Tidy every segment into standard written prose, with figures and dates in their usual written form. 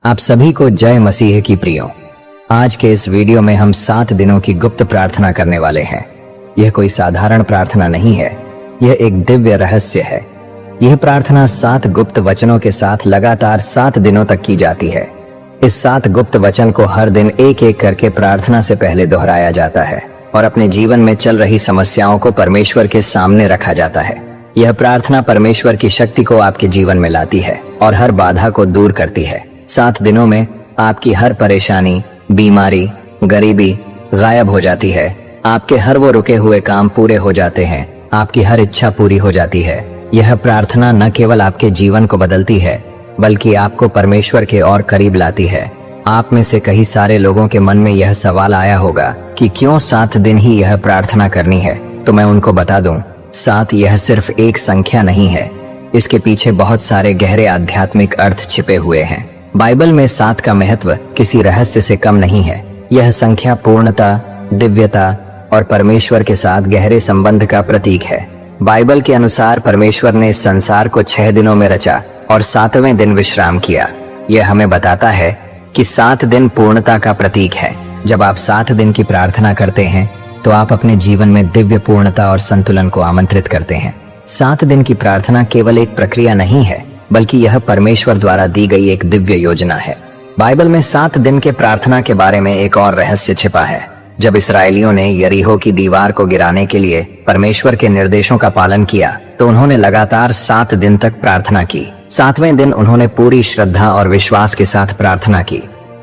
आप सभी को जय मसीह की प्रियो। आज के इस वीडियो में हम 7 दिनों की गुप्त प्रार्थना करने वाले हैं। यह कोई साधारण प्रार्थना नहीं है, यह एक दिव्य रहस्य है। यह प्रार्थना 7 गुप्त वचनों के साथ लगातार 7 दिनों तक की जाती है। इस 7 गुप्त वचन को हर दिन एक एक करके प्रार्थना से पहले दोहराया जाता है और अपने जीवन में चल रही समस्याओं को परमेश्वर के सामने रखा जाता है। यह प्रार्थना परमेश्वर की शक्ति को आपके जीवन में लाती है और हर बाधा को दूर करती है। 7 दिनों में आपकी हर परेशानी, बीमारी, गरीबी गायब हो जाती है। आपके हर वो रुके हुए काम पूरे हो जाते हैं। आपकी हर इच्छा पूरी हो जाती है। यह प्रार्थना न केवल आपके जीवन को बदलती है, बल्कि आपको परमेश्वर के और करीब लाती है। आप में से कई सारे लोगों के मन में यह सवाल आया होगा कि क्यों 7 दिन ही यह प्रार्थना करनी है। तो मैं उनको बता दूं, 7 यह सिर्फ एक संख्या नहीं है, इसके पीछे बहुत सारे गहरे आध्यात्मिक अर्थ छिपे हुए हैं। बाइबल में 7 का महत्व किसी रहस्य से कम नहीं है। यह संख्या पूर्णता, दिव्यता और परमेश्वर के साथ गहरे संबंध का प्रतीक है। बाइबल के अनुसार परमेश्वर ने इस संसार को 6 दिनों में रचा और 7वें दिन विश्राम किया। यह हमें बताता है कि 7 दिन पूर्णता का प्रतीक है। जब आप 7 दिन की प्रार्थना करते हैं तो आप अपने जीवन में दिव्य पूर्णता और संतुलन को आमंत्रित करते हैं। 7 दिन की प्रार्थना केवल एक प्रक्रिया नहीं है, बल्कि यह परमेश्वर द्वारा दी गई एक दिव्य योजना है। बाइबल में 7 दिन के प्रार्थना के बारे में एक और रहस्य छिपा है। जब इस्राएलियों ने यरीहो की दीवार को गिराने के लिए परमेश्वर के निर्देशों का पालन किया, तो उन्होंने लगातार 7 दिन तक प्रार्थना की। 7वें दिन उन्होंने पूरी श्रद्धा और विश्वास के साथ प्रार्थना की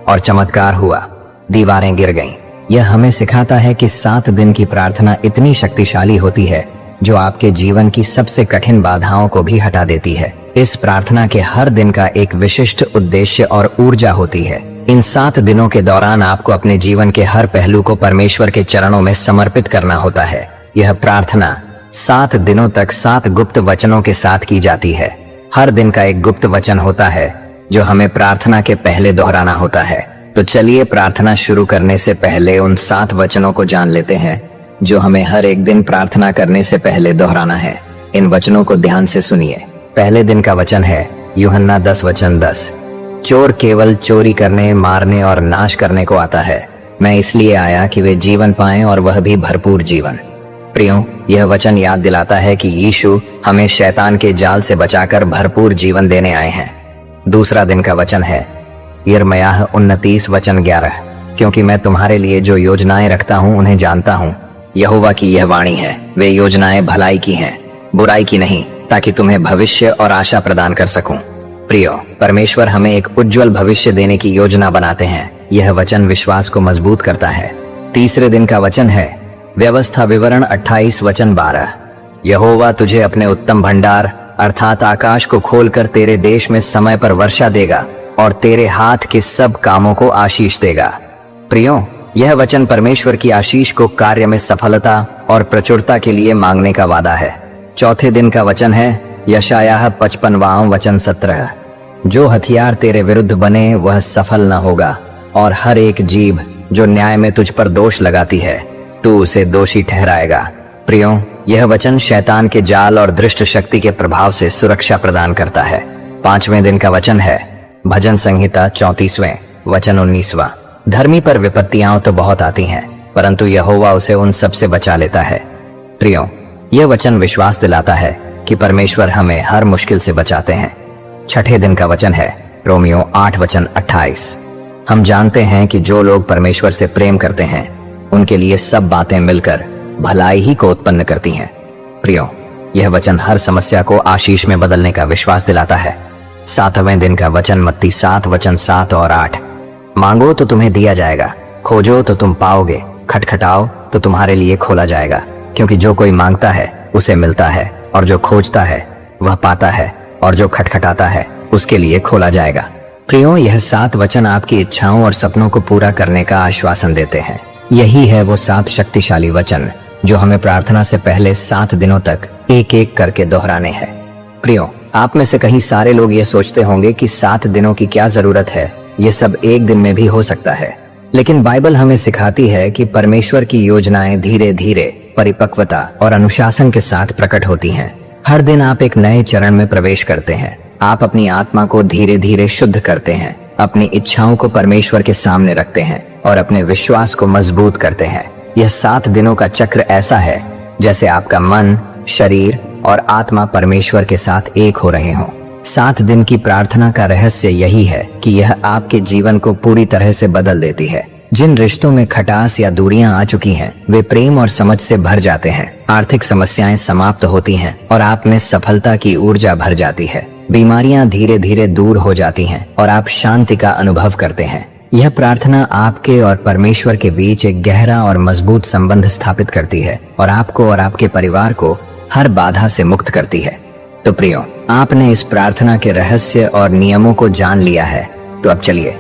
और चमत्कार हुआ, दीवारें गिर गईं। यह हमें सिखाता है कि 7 दिन की प्रार्थना इतनी शक्तिशाली होती है जो आपके जीवन की सबसे कठिन बाधाओं को भी हटा देती है। इस प्रार्थना के हर दिन का एक विशिष्ट उद्देश्य और ऊर्जा होती है। इन 7 दिनों के दौरान आपको अपने जीवन के हर पहलू को परमेश्वर के चरणों में समर्पित करना होता है। यह प्रार्थना 7 दिनों तक 7 गुप्त वचनों के साथ की जाती है। हर दिन का एक गुप्त वचन होता है जो हमें प्रार्थना के पहले दोहराना होता है। तो चलिए प्रार्थना शुरू करने से पहले उन 7 वचनों को जान लेते हैं जो हमें हर एक दिन प्रार्थना करने से पहले दोहराना है। इन वचनों को ध्यान से सुनिए। पहले दिन का वचन है यूहन्ना 10:10। चोर केवल चोरी करने, मारने और नाश करने को आता है। मैं इसलिए आया कि वे जीवन पाएं और वह भी भरपूर जीवन। प्रियो, यह वचन याद दिलाता है कि यीशु हमें शैतान के जाल से बचाकर भरपूर जीवन देने आए हैं। दूसरा दिन का वचन है यिर्मयाह 29:11। क्योंकि मैं तुम्हारे लिए जो योजनाएं रखता हूं उन्हें जानता हूं। यहोवा की यह वाणी है, वे योजनाएं भलाई की हैं, बुराई की नहीं, ताकि तुम्हें भविष्य और आशा प्रदान कर सकूं। प्रियो, परमेश्वर हमें एक उज्जवल भविष्य देने की योजना बनाते हैं। यह वचन विश्वास को मजबूत करता है। तीसरे दिन का वचन है व्यवस्था विवरण 28:12। यहोवा तुझे अपने उत्तम भंडार अर्थात आकाश को खोलकर तेरे देश में समय पर वर्षा देगा और तेरे हाथ के सब कामों को आशीष देगा। प्रियो, यह वचन परमेश्वर की आशीष को कार्य में सफलता और प्रचुरता के लिए मांगने का वादा है। चौथे दिन का वचन है यशायाह 55:17। जो हथियार तेरे विरुद्ध बने वह सफल न होगा और हर एक जीभ जो न्याय में तुझ पर दोष लगाती है, तू उसे दोषी ठहराएगा। प्रियो, यह वचन शैतान के जाल और दृष्ट शक्ति के प्रभाव से सुरक्षा प्रदान करता है। 5वें दिन का वचन है भजन संहिता 34:19। धर्मी पर विपत्तियां तो बहुत आती हैं, परंतु यहोवा उसे उन सब से बचा लेता है। प्रियो, यह वचन विश्वास दिलाता है कि परमेश्वर हमें हर मुश्किल से बचाते हैं। 6ठे दिन का वचन है रोमियो 8:28। हम जानते हैं कि जो लोग परमेश्वर से प्रेम करते हैं उनके लिए सब बातें मिलकर भलाई ही को उत्पन्न करती हैं। प्रियो, यह वचन हर समस्या को आशीष में बदलने का विश्वास दिलाता है। 7वें दिन का वचन मत्ती 7:7 और 8। मांगो तो तुम्हें दिया जाएगा, खोजो तो तुम पाओगे, खटखटाओ तो तुम्हारे लिए खोला जाएगा। क्योंकि जो कोई मांगता है उसे मिलता है और जो खोजता है वह पाता है और जो खटखटाता है उसके लिए खोला जाएगा। प्रियो, यह 7 वचन आपकी इच्छाओं और सपनों को पूरा करने का आश्वासन देते हैं। यही है वो 7 शक्तिशाली वचन जो हमें प्रार्थना से पहले 7 दिनों तक एक एक करके दोहराने हैं। प्रियो, आप में से कई सारे लोग ये सोचते होंगे कि 7 दिनों की क्या जरूरत है, ये सब एक दिन में भी हो सकता है। लेकिन बाइबल हमें सिखाती है कि परमेश्वर की योजनाएं धीरे धीरे परिपक्वता और अनुशासन के साथ प्रकट होती हैं। हर दिन आप एक नए चरण में प्रवेश करते हैं। आप अपनी आत्मा को धीरे धीरे शुद्ध करते हैं, अपनी इच्छाओं को परमेश्वर के सामने रखते हैं और अपने विश्वास को मजबूत करते हैं। यह 7 दिनों का चक्र ऐसा है जैसे आपका मन, शरीर और आत्मा परमेश्वर के साथ एक हो रहे हों। 7 दिन की प्रार्थना का रहस्य यही है कि यह आपके जीवन को पूरी तरह से बदल देती है। जिन रिश्तों में खटास या दूरियां आ चुकी हैं, वे प्रेम और समझ से भर जाते हैं। आर्थिक समस्याएं समाप्त होती हैं और आप में सफलता की ऊर्जा भर जाती है। बीमारियां धीरे धीरे दूर हो जाती हैं और आप शांति का अनुभव करते हैं। यह प्रार्थना आपके और परमेश्वर के बीच एक गहरा और मजबूत संबंध स्थापित करती है और आपको और आपके परिवार को हर बाधा से मुक्त करती है। तो प्रियो, आपने इस प्रार्थना के रहस्य और नियमों को जान लिया है, तो अब चलिए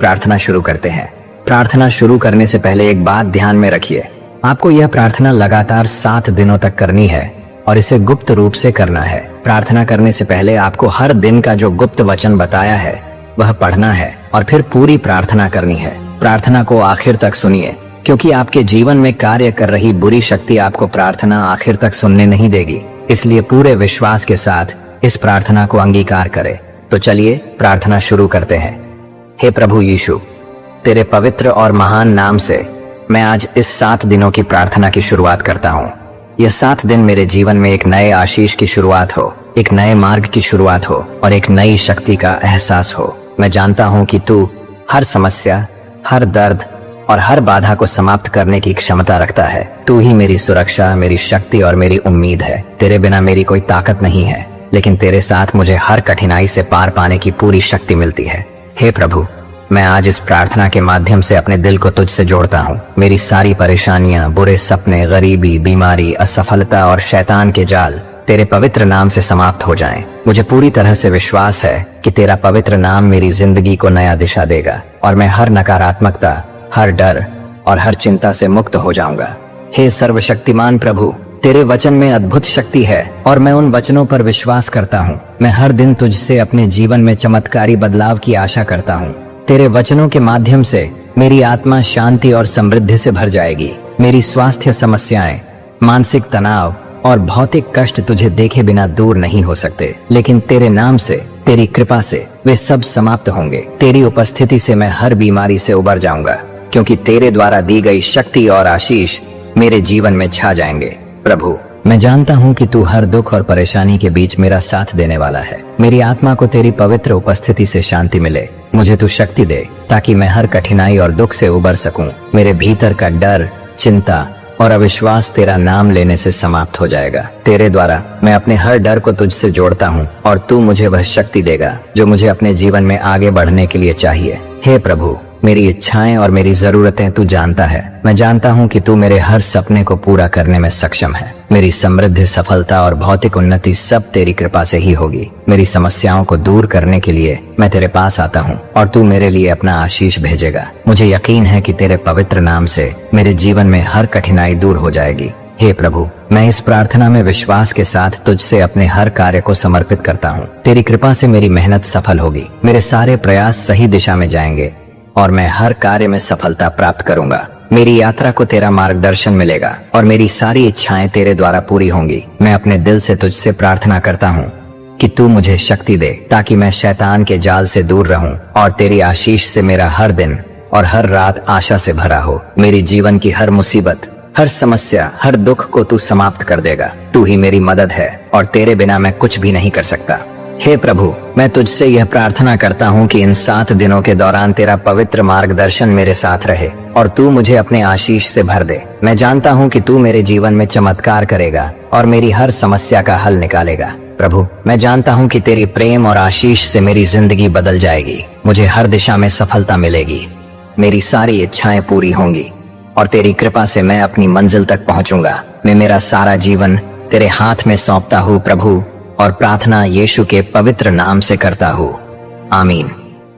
प्रार्थना शुरू करते हैं। प्रार्थना शुरू करने से पहले एक बात ध्यान में रखिए। आपको यह प्रार्थना लगातार 7 दिनों तक करनी है और इसे गुप्त रूप से करना है। प्रार्थना करने से पहले आपको हर दिन का जो गुप्त वचन बताया है वह पढ़ना है और फिर पूरी प्रार्थना करनी है। प्रार्थना को आखिर तक सुनिए, क्योंकि आपके जीवन में कार्य कर रही बुरी शक्ति आपको प्रार्थना आखिर तक सुनने नहीं देगी। इसलिए पूरे विश्वास के साथ इस प्रार्थना को अंगीकार करें। तो चलिए प्रार्थना शुरू करते हैं। हे प्रभु यीशु, तेरे पवित्र और महान नाम से मैं आज इस 7 दिनों की प्रार्थना की शुरुआत करता हूँ। यह 7 दिन मेरे जीवन में एक नए आशीष की शुरुआत हो, एक नए मार्ग की शुरुआत हो और एक नई शक्ति का एहसास हो। मैं जानता हूँ कि तू हर समस्या, हर दर्द और हर बाधा को समाप्त करने की क्षमता रखता है। तू ही मेरी सुरक्षा, मेरी शक्ति और मेरी उम्मीद है। तेरे बिना मेरी कोई ताकत नहीं है, लेकिन तेरे साथ मुझे हर कठिनाई से पार पाने की पूरी शक्ति मिलती है। हे प्रभु, मैं आज इस प्रार्थना के माध्यम से अपने दिल को तुझसे जोड़ता हूँ। मेरी सारी परेशानियां, बुरे सपने, गरीबी, बीमारी, असफलता और शैतान के जाल तेरे पवित्र नाम से समाप्त हो जाएं। मुझे पूरी तरह से विश्वास है कि तेरा पवित्र नाम मेरी जिंदगी को नया दिशा देगा और मैं हर नकारात्मकता, हर डर और हर चिंता से मुक्त हो जाऊंगा। हे सर्वशक्तिमान प्रभु, तेरे वचन में अद्भुत शक्ति है और मैं उन वचनों पर विश्वास करता हूँ। मैं हर दिन तुझसे अपने जीवन में चमत्कारी बदलाव की आशा करता हूँ। तेरे वचनों के माध्यम से मेरी आत्मा शांति और समृद्धि से भर जाएगी। मेरी स्वास्थ्य समस्याएं, मानसिक तनाव और भौतिक कष्ट तुझे देखे बिना दूर नहीं हो सकते, लेकिन तेरे नाम से, तेरी कृपा से वे सब समाप्त होंगे। तेरी उपस्थिति से मैं हर बीमारी से उबर जाऊंगा, क्योंकि तेरे द्वारा दी गई शक्ति और आशीष मेरे जीवन में छा जाएंगे। प्रभु, मैं जानता हूँ कि तू हर दुख और परेशानी के बीच मेरा साथ देने वाला है। मेरी आत्मा को तेरी पवित्र उपस्थिति से शांति मिले। मुझे तू शक्ति दे ताकि मैं हर कठिनाई और दुख से उबर सकूं। मेरे भीतर का डर, चिंता और अविश्वास तेरा नाम लेने से समाप्त हो जाएगा। तेरे द्वारा मैं अपने हर डर को तुझसे जोड़ता हूँ और तू मुझे वह शक्ति देगा जो मुझे अपने जीवन में आगे बढ़ने के लिए चाहिए। हे प्रभु, मेरी इच्छाएं और मेरी जरूरतें तू जानता है। मैं जानता हूँ कि तू मेरे हर सपने को पूरा करने में सक्षम है। मेरी समृद्धि, सफलता और भौतिक उन्नति सब तेरी कृपा से ही होगी। मेरी समस्याओं को दूर करने के लिए मैं तेरे पास आता हूँ और तू मेरे लिए अपना आशीष भेजेगा। मुझे यकीन है कि तेरे पवित्र नाम से मेरे जीवन में हर कठिनाई दूर हो जाएगी। हे प्रभु, मैं इस प्रार्थना में विश्वास के साथ तुझसे अपने हर कार्य को समर्पित करता हूँ। तेरी कृपा से मेरी मेहनत सफल होगी। मेरे सारे प्रयास सही दिशा में जाएंगे और मैं हर कार्य में सफलता प्राप्त करूंगा। मेरी यात्रा को तेरा मार्गदर्शन मिलेगा और मेरी सारी इच्छाएं तेरे द्वारा पूरी होंगी। मैं अपने दिल से तुझसे प्रार्थना करता हूँ कि तू मुझे शक्ति दे ताकि मैं शैतान के जाल से दूर रहूं और तेरी आशीष से मेरा हर दिन और हर रात आशा से भरा हो। मेरी जीवन की हर मुसीबत, हर समस्या, हर दुख को तू समाप्त कर देगा। तू ही मेरी मदद है और तेरे बिना मैं कुछ भी नहीं कर सकता। हे प्रभु, मैं तुझसे यह प्रार्थना करता हूँ कि इन 7 दिनों के दौरान तेरा पवित्र मार्गदर्शन मेरे साथ रहे और तू मुझे अपने आशीष से भर दे। मैं जानता हूँ कि तू मेरे जीवन में चमत्कार करेगा और मेरी हर समस्या का हल निकालेगा। प्रभु, मैं जानता हूँ कि तेरी प्रेम और आशीष से मेरी जिंदगी बदल जाएगी। मुझे हर दिशा में सफलता मिलेगी। मेरी सारी इच्छाएं पूरी होंगी और तेरी कृपा से मैं अपनी मंजिल तक पहुंचूंगा। मैं मेरा सारा जीवन तेरे हाथ में सौंपता हूँ प्रभु, और प्रार्थना यीशु के पवित्र नाम से करता हूँ। आमीन।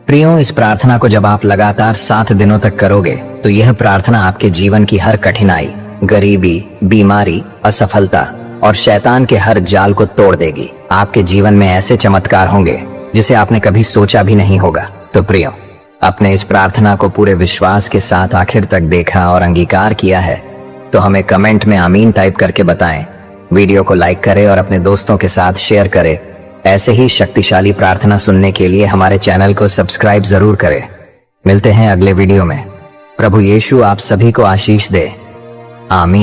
प्रियो, इस प्रार्थना को जब आप लगातार 7 दिनों तक करोगे तो यह प्रार्थना आपके जीवन की हर कठिनाई, गरीबी, बीमारी, असफलता और शैतान के हर जाल को तोड़ देगी। आपके जीवन में ऐसे चमत्कार होंगे जिसे आपने कभी सोचा भी नहीं होगा। तो प्रियो, आपने इस प्रार्थना को पूरे विश्वास के साथ आखिर तक देखा और अंगीकार किया है तो हमें कमेंट में आमीन टाइप करके बताएं। वीडियो को लाइक करें और अपने दोस्तों के साथ शेयर करें ऐसे ही शक्तिशाली प्रार्थना सुनने के लिए हमारे चैनल को सब्सक्राइब जरूर करें। मिलते हैं अगले वीडियो में। प्रभु यीशु आप सभी को आशीष दे। आमीन।